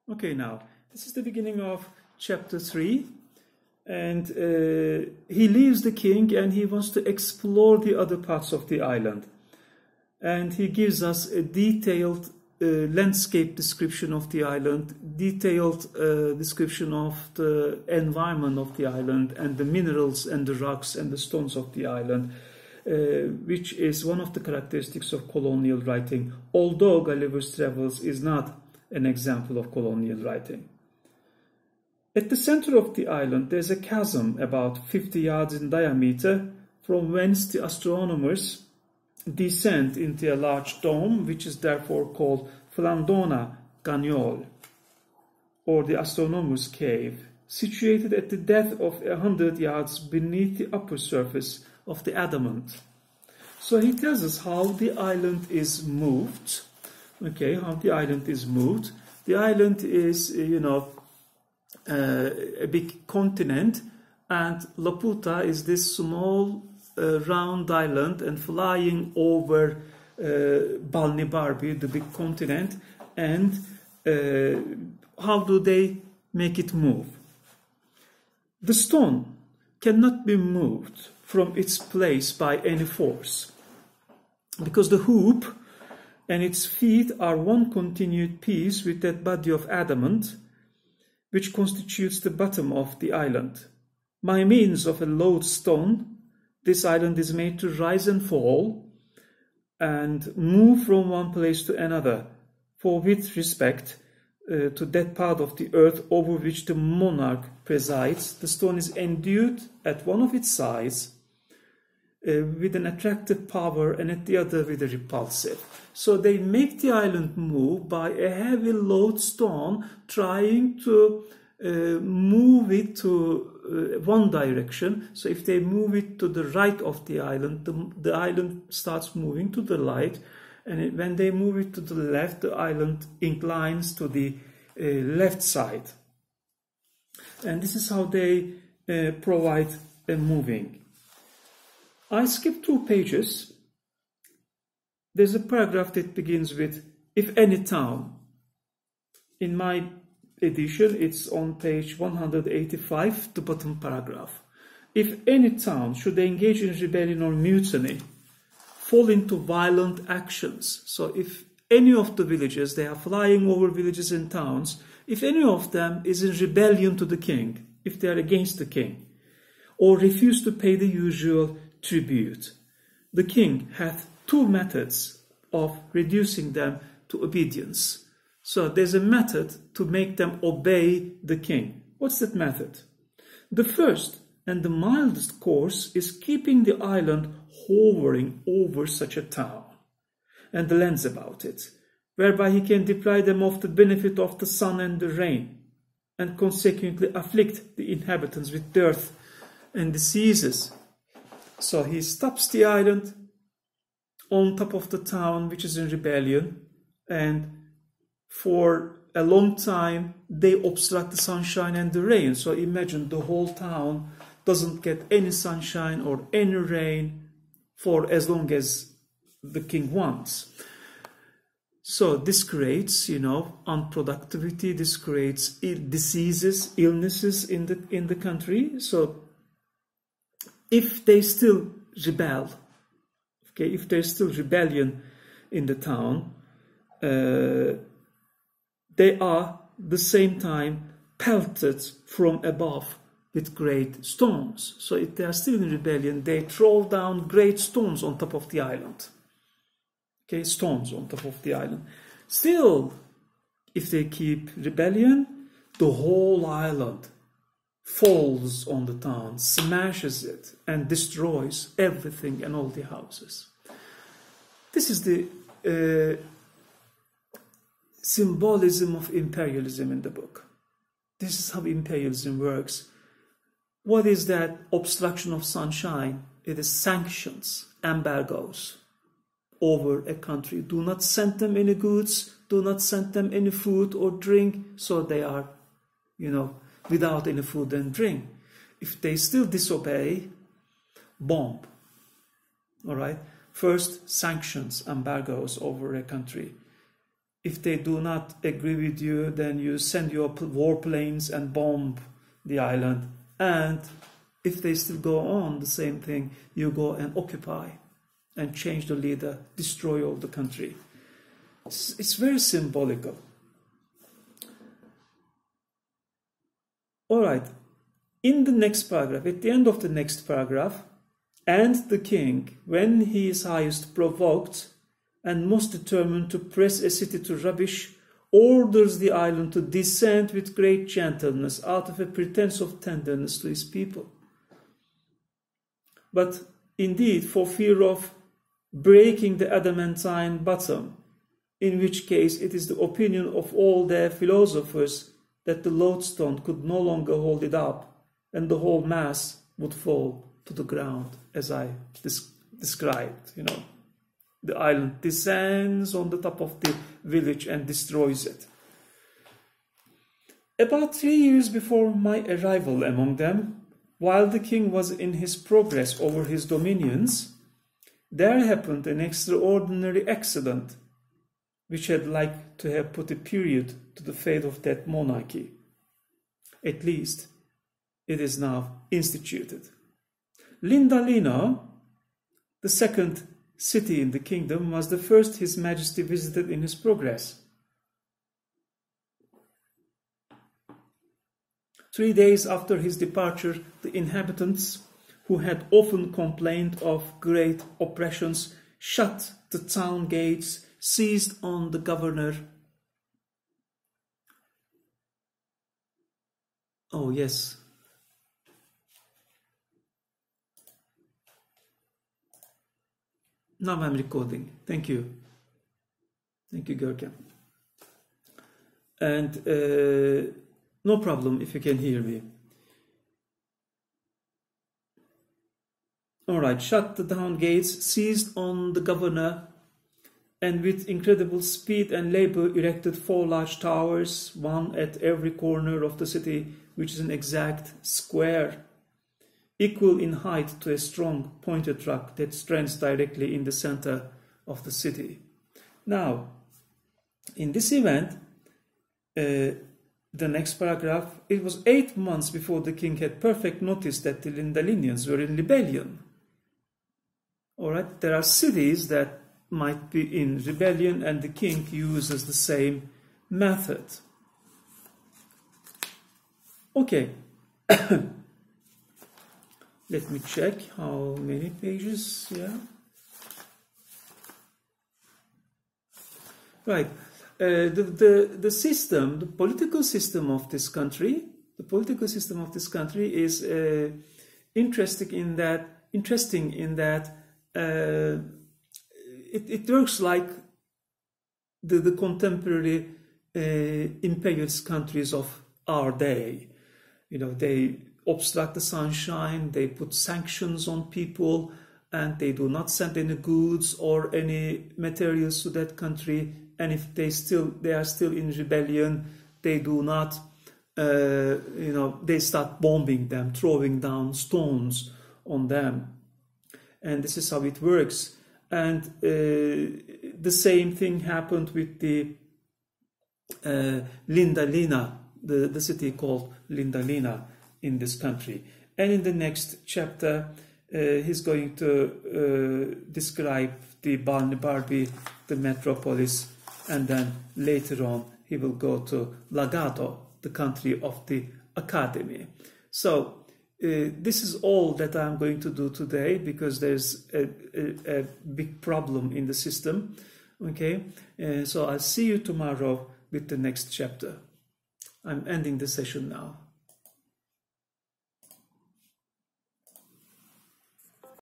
Okay, now, this is the beginning of chapter 3, and he leaves the king and he wants to explore the other parts of the island. And he gives us a detailed landscape description of the island, detailed description of the environment of the island and the minerals and the rocks and the stones of the island, which is one of the characteristics of colonial writing, although Gulliver's Travels is not an example of colonial writing. At the center of the island, there's a chasm about 50 yards in diameter, from whence the astronomers descend into a large dome, which is therefore called Flandona Gagnol, or the astronomer's cave, situated at the depth of 100 yards beneath the upper surface of the adamant. So he tells us how the island is moved. Okay, how the island is moved. The island is, a big continent, and Laputa is this small round island, and flying over Balnibarbi, the big continent. And how do they make it move? The stone cannot be moved from its place by any force, because the hoop and its feet are one continued piece with that body of adamant which constitutes the bottom of the island. By means of a lodestone, this island is made to rise and fall and move from one place to another, for with respect to that part of the earth over which the monarch presides, the stone is endued at one of its sides with an attractive power and at the other with a repulsive. So they make the island move by a heavy lodestone, trying to move it to one direction. So if they move it to the right of the island, the island starts moving to the right, and when they move it to the left, the island inclines to the left side. And this is how they provide a moving. I skipped 2 pages. There's a paragraph that begins with, if any town. In my edition, it's on page 185, the bottom paragraph. If any town should engage in rebellion or mutiny, fall into violent actions. So if any of the villages, they are flying over villages and towns, if any of them is in rebellion to the king, if they are against the king, or refuse to pay the usual tribute, the king hath 2 methods of reducing them to obedience. So there's a method to make them obey the king. What's that method? The first and the mildest course is keeping the island hovering over such a town and the lands about it, whereby he can deprive them of the benefit of the sun and the rain, and consequently afflict the inhabitants with dearth and diseases. So he stops the island on top of the town which is in rebellion, and for a long time they obstruct the sunshine and the rain. So imagine the whole town doesn't get any sunshine or any rain for as long as the king wants. So this creates, unproductivity. This creates diseases, illnesses in the country. So if they still rebel, okay, if there's still rebellion in the town, they are the same time pelted from above with great stones. So if they are still in rebellion, they throw down great stones on top of the island. Okay, stones on top of the island. Still, if they keep rebellion, the whole island falls on the town, smashes it, and destroys everything and all the houses. This is the symbolism of imperialism in the book. This is how imperialism works. What is that obstruction of sunshine? It is sanctions, embargoes over a country. Do not send them any goods, do not send them any food or drink, so they are, without any food and drink. If they still disobey, bomb. All right? First, sanctions, embargoes over a country. If they do not agree with you, then you send your warplanes and bomb the island. And if they still go on the same thing, you go and occupy and change the leader, destroy all the country. It's very symbolical. All right. In the next paragraph, at the end of the next paragraph, and the king, when he is highest provoked and most determined to press a city to rubbish, orders the island to descend with great gentleness out of a pretense of tenderness to his people. But indeed, for fear of breaking the adamantine bottom, in which case it is the opinion of all their philosophers that the lodestone could no longer hold it up, and the whole mass would fall to the ground, as I described. The island descends on the top of the village and destroys it. About 3 years before my arrival among them, while the king was in his progress over his dominions, there happened an extraordinary accident, which had like to have put a period to the fate of that monarchy. At least, it is now instituted. Lindalina, the second city in the kingdom, was the first His Majesty visited in his progress. 3 days after his departure, the inhabitants, who had often complained of great oppressions, shut the town gates, seized on the governor. Oh, yes. Now I'm recording. Thank you. Thank you, Görkem. And no problem if you can hear me. All right, shut the town gates, seized on the governor, and with incredible speed and labor erected 4 large towers, one at every corner of the city, which is an exact square, equal in height to a strong pointed rock that stands directly in the center of the city. Now, in this event, the next paragraph, it was 8 months before the king had perfect notice that the Lindalinians were in rebellion. All right, there are cities that might be in rebellion, and the king uses the same method. Okay. Let me check how many pages. Yeah. Right. The system, the political system of this country, is interesting in that it works like the contemporary imperialist countries of our day. They obstruct the sunshine, they put sanctions on people, and they do not send any goods or any materials to that country. And if they are still in rebellion, they do not, they start bombing them, throwing down stones on them. And this is how it works. And the same thing happened with the Lindalina, the city called Lindalina in this country. And in the next chapter, he's going to describe the Balnibarbi, the metropolis, and then later on he will go to Lagado, the country of the academy. So this is all that I'm going to do today, because there's a big problem in the system. Okay, so I'll see you tomorrow with the next chapter. I'm ending the session now.